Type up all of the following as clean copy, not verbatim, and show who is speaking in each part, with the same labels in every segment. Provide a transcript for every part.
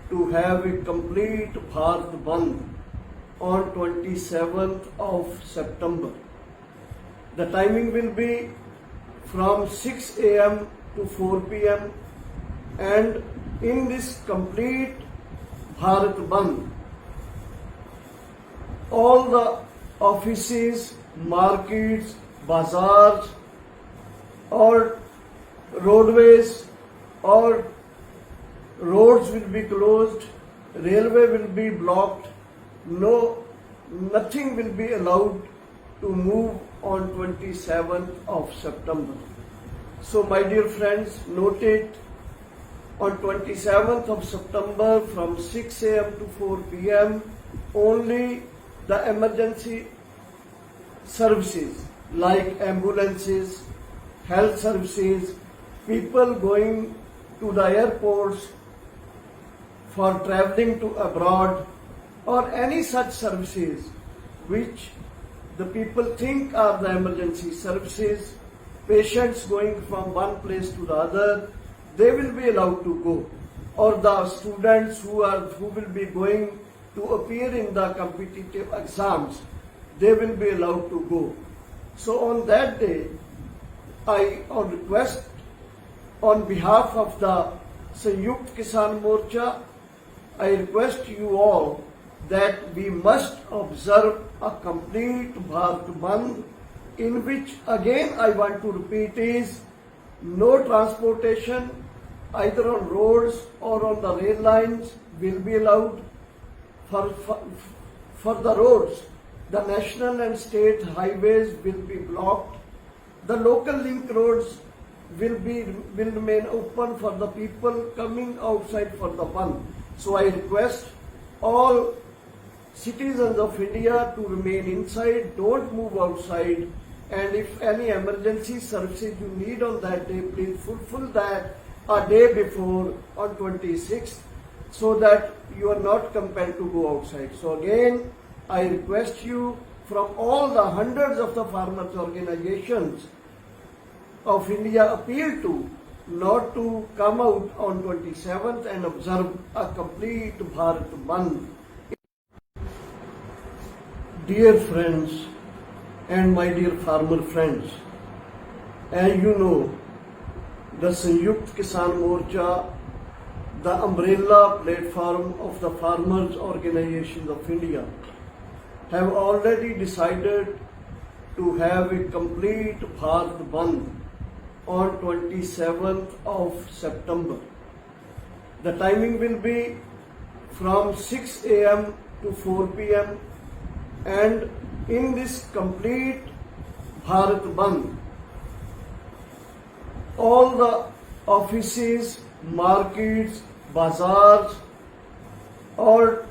Speaker 1: to have a complete Bharat Bandh on 27th of September. The timing will be from 6 a.m. to 4 p.m. and in this complete Bharat Bandh, all the offices, markets, bazaars or roadways or roads will be closed, railway will be blocked, nothing will be allowed to move on 27th of September. So my dear friends, note it, on 27th of September from 6 a.m. to 4 p.m. only the emergency services like ambulances, health services, people going to the airports for traveling to abroad or any such services which the people think are the emergency services, patients going from one place to the other, they will be allowed to go, or the students who will be going to appear in the competitive exams, they will be allowed to go. So on that day, I on request on behalf of the Sanyukt Kisan Morcha, I request you all that we must observe a complete Bharat Bandh, in which again I want to repeat is no transportation either on roads or on the rail lines will be allowed. For the roads, the national and state highways will be blocked. The local link roads will remain open for the people coming outside for the Bandh. So I request all citizens of India to remain inside, don't move outside, and if any emergency services you need on that day, please fulfill that a day before on 26th so that you are not compelled to go outside. So again, I request you from all the hundreds of the farmers organizations of India appeal to not to come out on 27th and observe a complete Bharat Bandh. Dear friends and my dear farmer friends, as you know, the Sanyukt Kisan Morcha, the umbrella platform of the farmers organizations of India, have already decided to have a complete Bharat Bandh on 27th of September. The timing will be from 6 a.m. to 4 p.m. and in this complete Bharat Bandh, all the offices, markets, bazaars or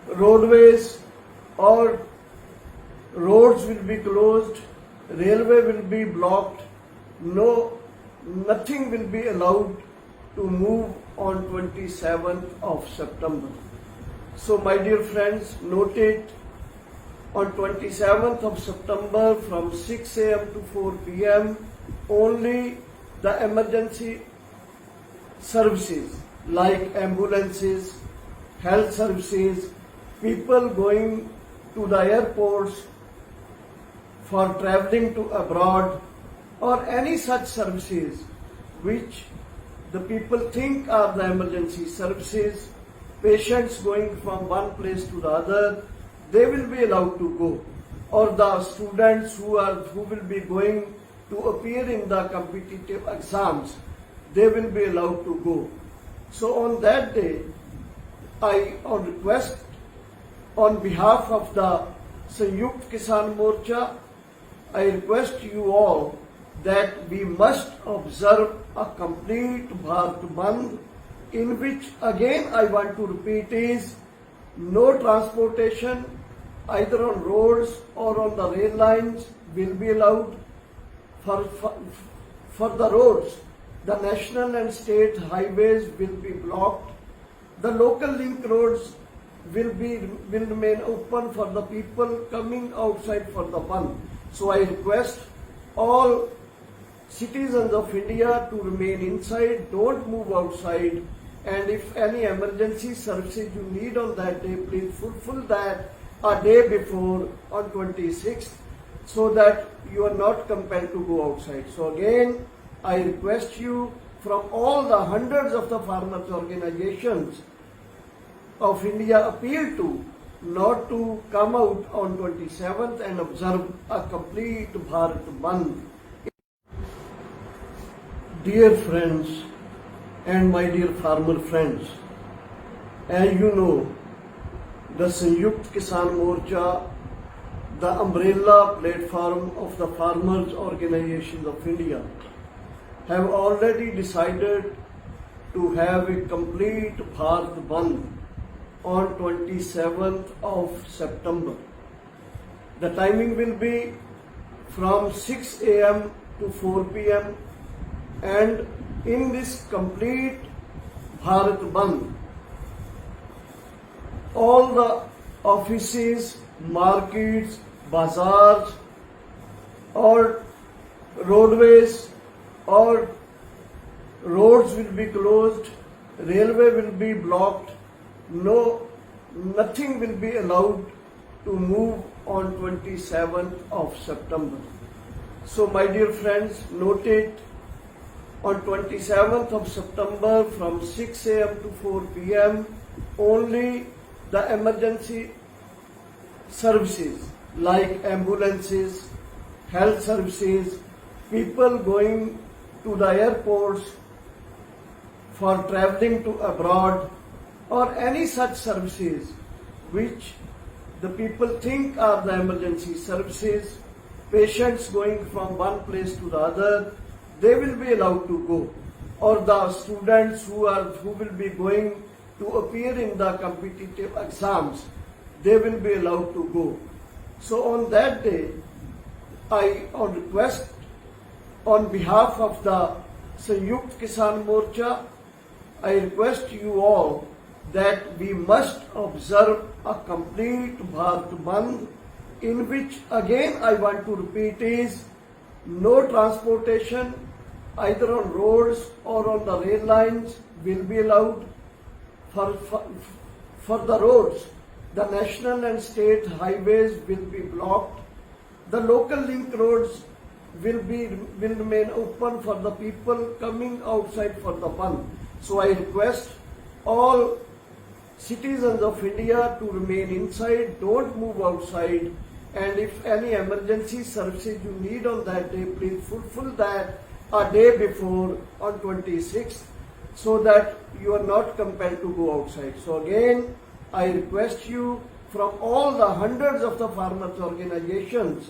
Speaker 1: roadways or roads will be closed, railway will be blocked, nothing will be allowed to move on 27th of September. So my dear friends, note it, on 27th of September from 6 a.m. to 4 p.m. only the emergency services like ambulances, health services, people going to the airports for traveling to abroad or any such services which the people think are the emergency services, patients going from one place to the other, they will be allowed to go, or the students who will be going to appear in the competitive exams, they will be allowed to go. So on that day, I on request on behalf of the Sanyukt Kisan Morcha, I request you all that we must observe a complete Bharat Bandh, in which again I want to repeat is no transportation either on roads or on the rail lines will be allowed. For the roads, the national and state highways will be blocked. The local link roads will remain open for the people coming outside for the Bandh. So I request all citizens of India to remain inside, don't move outside, and if any emergency services you need on that day, please fulfill that a day before on 26th, so that you are not compelled to go outside. So again, I request you from all the hundreds of the farmers organizations of India appeal to not to come out on 27th and observe a complete Bharat Bandh. Dear friends and my dear farmer friends, as you know, the Sanयुkt Kisan Morcha, the umbrella platform of the farmers organizations of India, have already decided to have a complete Bharat Bandh on 27th of September. The timing will be from 6 a.m. to 4 p.m. and in this complete Bharat Bandh, all the offices, markets, bazaars or roadways or roads will be closed, railway will be blocked, nothing will be allowed to move on 27th of September. So my dear friends, note it, on 27th of September from 6 a.m. to 4 p.m. only the emergency services like ambulances, health services, people going to the airports for traveling to abroad or any such services which the people think are the emergency services, patients going from one place to the other, they will be allowed to go, or the students who will be going to appear in the competitive exams, they will be allowed to go. So on that day, I request on behalf of the Sanयुkt Kisan Morcha, I request you all that we must observe a complete Bharat Bandh, in which again I want to repeat is no transportation either on roads or on the rail lines will be allowed. For the roads, the national and state highways will be blocked. The local link roads will remain open for the people coming outside for the Bandh. So I request all citizens of India to remain inside, don't move outside, and if any emergency services you need on that day, please fulfill that a day before on 26th, so that you are not compelled to go outside. So again, I request you from all the hundreds of the farmers organizations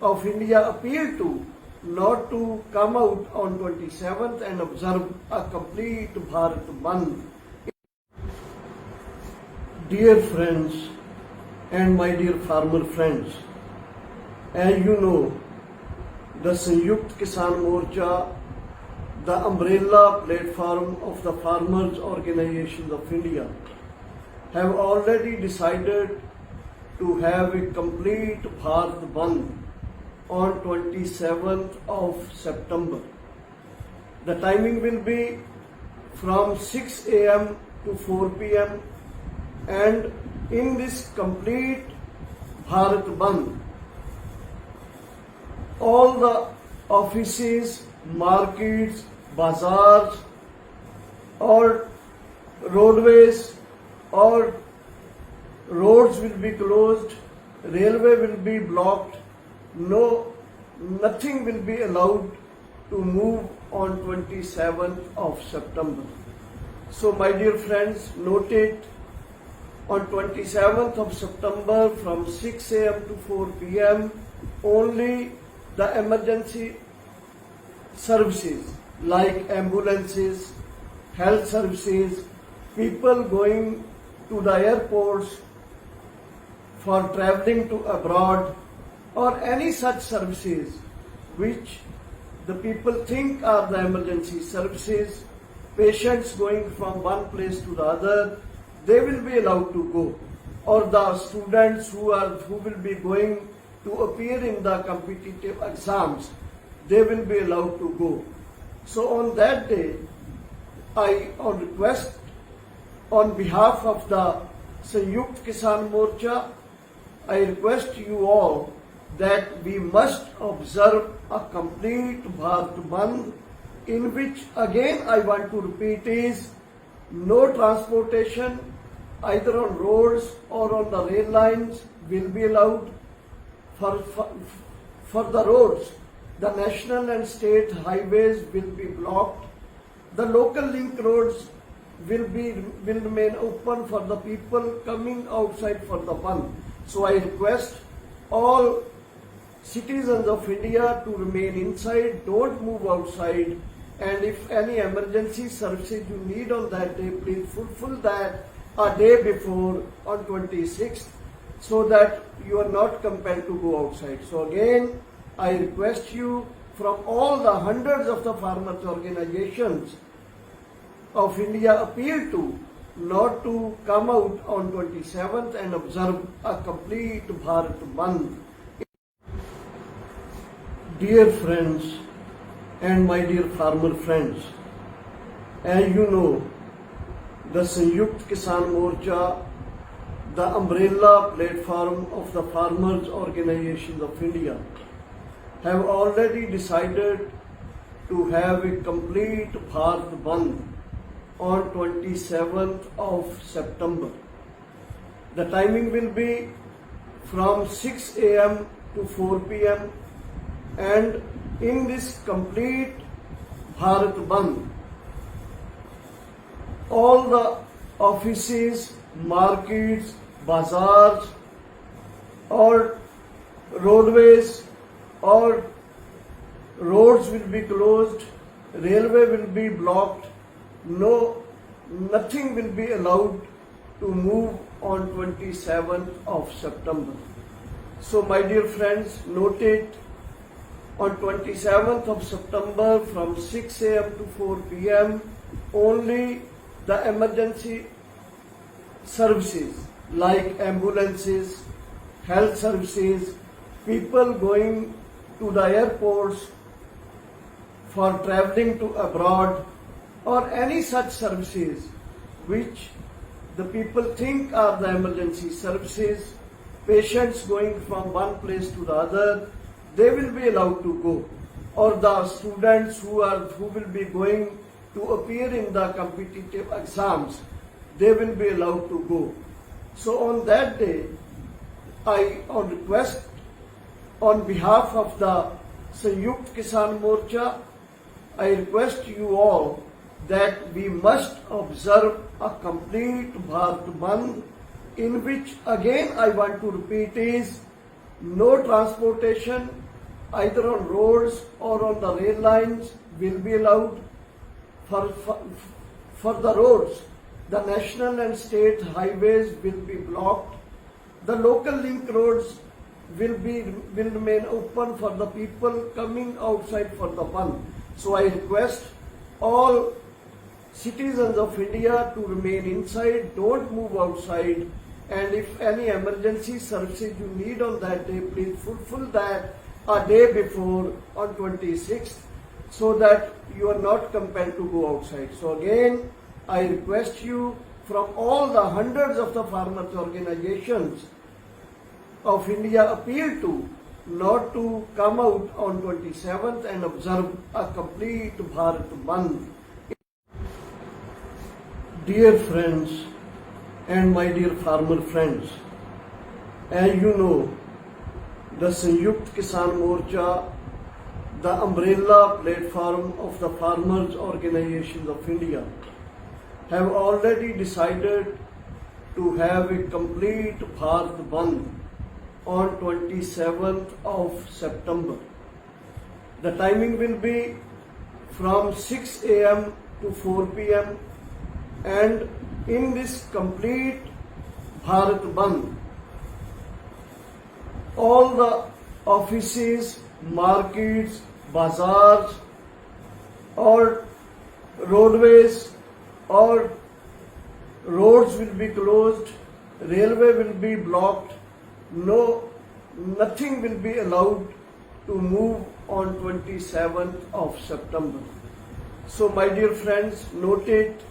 Speaker 1: of India appeal to not to come out on 27th and observe a complete Bharat Bandh. Dear friends and my dear farmer friends, as you know, the Sanयुkt Kisan Morcha, the umbrella platform of the farmers organizations of India, have already decided to have a complete Bharat Bandh on 27th of September. The timing will be from 6 a.m. to 4 p.m. and in this complete Bharat Bandh, all the offices, markets, bazaars or roadways or roads will be closed, railway will be blocked, nothing will be allowed to move on 27th of September. So my dear friends, note it, on 27th of September from 6 a.m. to 4 p.m. only the emergency services like ambulances, health services, people going to the airports for traveling to abroad or any such services which the people think are the emergency services, patients going from one place to the other, they will be allowed to go, or the students who will be going to appear in the competitive exams, they will be allowed to go. So on that day, I on request on behalf of the Sanyukt Kisan Morcha, I request you all that we must observe a complete Bharat Bandh, in which again I want to repeat is no transportation either on roads or on the rail lines will be allowed. For the roads, the national and state highways will be blocked. The local link roads will remain open for the people coming outside for the Bandh. So I request all citizens of India to remain inside, don't move outside, and if any emergency services you need on that day, please fulfill that a day before on 26th, so that you are not compelled to go outside. So again, I request you from all the hundreds of the farmers organizations of India appeal to not to come out on 27th and observe a complete Bharat Bandh. Dear friends and my dear farmer friends, as you know, the Sanyukt Kisan Morcha, the umbrella platform of the farmers organizations of India, have already decided to have a complete Bharat Bandh on 27th of September. The timing will be from 6 a.m. to 4 p.m. and in this complete Bharat Bandh, all the offices, markets, bazaars, or roadways or roads will be closed, railway will be blocked, nothing will be allowed to move on 27th of September. So my dear friends, note it, on 27th of September from 6 a.m. to 4 p.m. only the emergency services like ambulances, health services, people going to the airports for traveling to abroad, or any such services which the people think are the emergency services, patients going from one place to the other, they will be allowed to go, or the students who will be going to appear in the competitive exams, they will be allowed to go. So on that day, I on request on behalf of the Sanyukt Kisan Morcha, I request you all that we must observe a complete Bharat Bandh, in which again I want to repeat is no transportation either on roads or on the rail lines will be allowed. For the roads, the national and state highways will be blocked. The local link roads will remain open for the people coming outside for the Bandh. So I request all citizens of India to remain inside, don't move outside, and if any emergency services you need on that day, please fulfill that a day before on 26th, so that you are not compelled to go outside. So again, I request you from all the hundreds of the farmers organizations of India appeal to not to come out on 27th and observe a complete Bharat Bandh. Dear friends and my dear farmer friends, as you know, the Sanyukt Kisan Morcha, the umbrella platform of the farmers organizations of India, have already decided to have a complete Bharat Bandh on 27th of September. The timing will be from 6 a.m. to 4 p.m. and in this complete Bharat Bandh, all the offices, markets, bazaars, or roadways or roads will be closed, railway will be blocked, nothing will be allowed to move on 27th of September. So my dear friends, note it,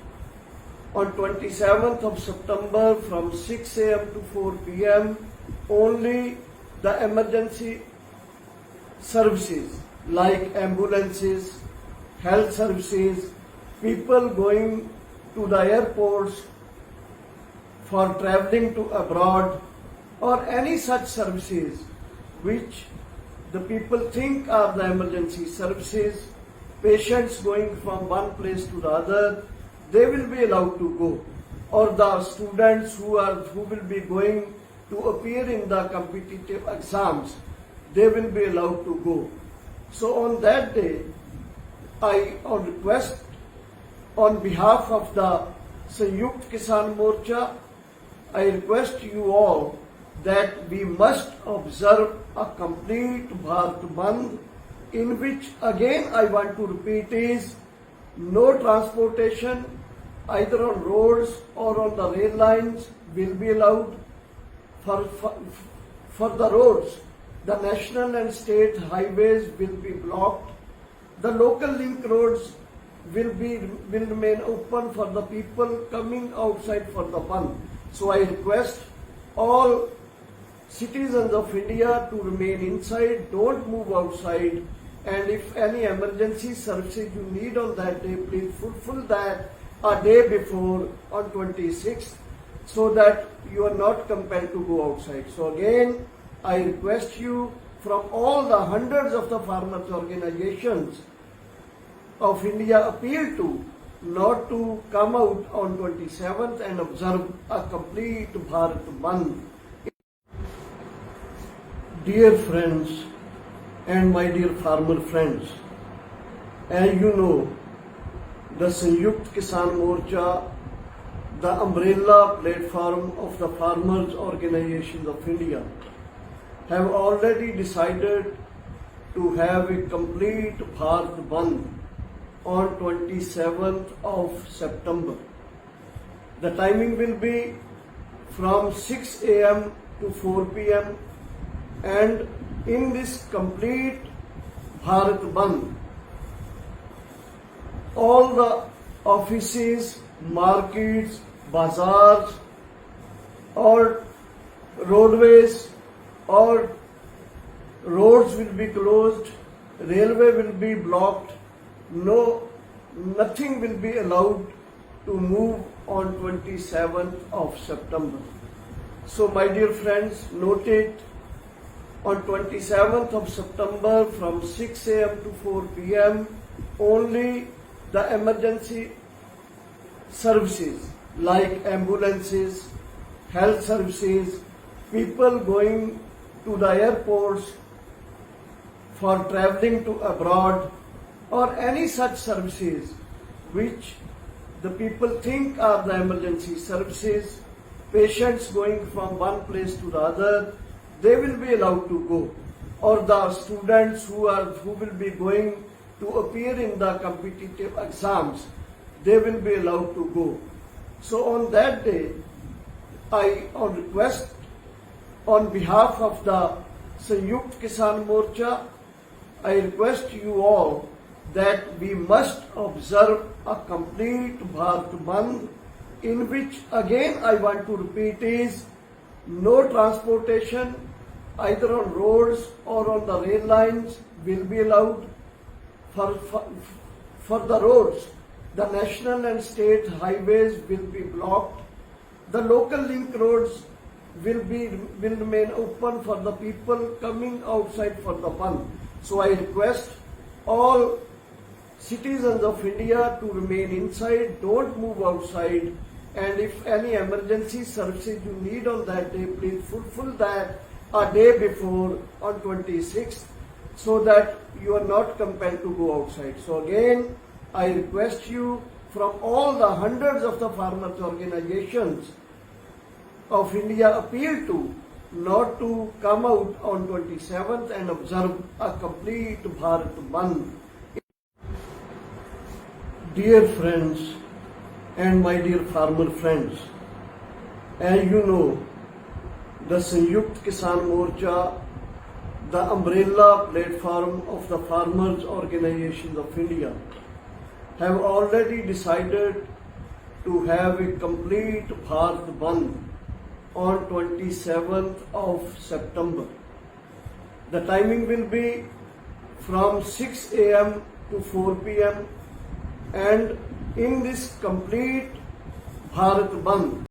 Speaker 1: on 27th of September from 6 a.m. to 4 p.m. only the emergency services like ambulances, health services, people going to the airports for traveling to abroad, or any such services which the people think are the emergency services, patients going from one place to the other, they will be allowed to go, or the students who will be going to appear in the competitive exams, they will be allowed to go. So on that day, I on request on behalf of the Sanyukt Kisan Morcha, I request you all that we must observe a complete Bharat Bandh, in which again I want to repeat is no transportation either on roads or on the rail lines will be allowed. For the roads, the national and state highways will be blocked. The local link roads will remain open for the people coming outside for the Bandh. So I request all citizens of India to remain inside, don't move outside, and if any emergency services you need on that day, please fulfill that a day before on 26th, so that you are not compelled to go outside. So again, I request you from all the hundreds of the farmers organizations of India appeal to not to come out on 27th and observe a complete Bharat Bandh. Dear friends and my dear farmer friends, as you know, the Sanyukt Kisan Morcha, the umbrella platform of the farmers organizations of India, have already decided to have a complete Bharat Bandh on 27th of September. The timing will be from 6 a.m. to 4 p.m. and in this complete Bharat Bandh, all the offices, markets, bazaars, or roadways or roads will be closed, railway will be blocked, nothing will be allowed to move on 27th of September. So my dear friends, note it, on 27th of September from 6 a.m. to 4 p.m. only the emergency services like ambulances, health services, people going to the airports for traveling to abroad, or any such services which the people think are the emergency services, patients going from one place to the other, they will be allowed to go, or the students who will be going to appear in the competitive exams, they will be allowed to go. So on that day, I on request on behalf of the Sanyukt Kisan Morcha, I request you all that we must observe a complete Bharat Bandh, in which again I want to repeat is no transportation either on roads or on the rail lines will be allowed. For the roads, the national and state highways will be blocked. The local link roads will remain open for the people coming outside for the Bandh. So I request all citizens of India to remain inside, don't move outside, and if any emergency services you need on that day, please fulfill that a day before on 26th, so that you are not compelled to go outside. So again, I request you from all the hundreds of the farmers organizations of India appeal to not to come out on 27th and observe a complete Bharat Bandh. Dear friends and my dear farmer friends, as you know, the Sanyukt Kisan Morcha, the umbrella platform of the farmers organizations of India, have already decided to have a complete Bharat Bandh on 27th of September. The timing will be from 6 a.m. to 4 p.m. and in this complete Bharat Bandh,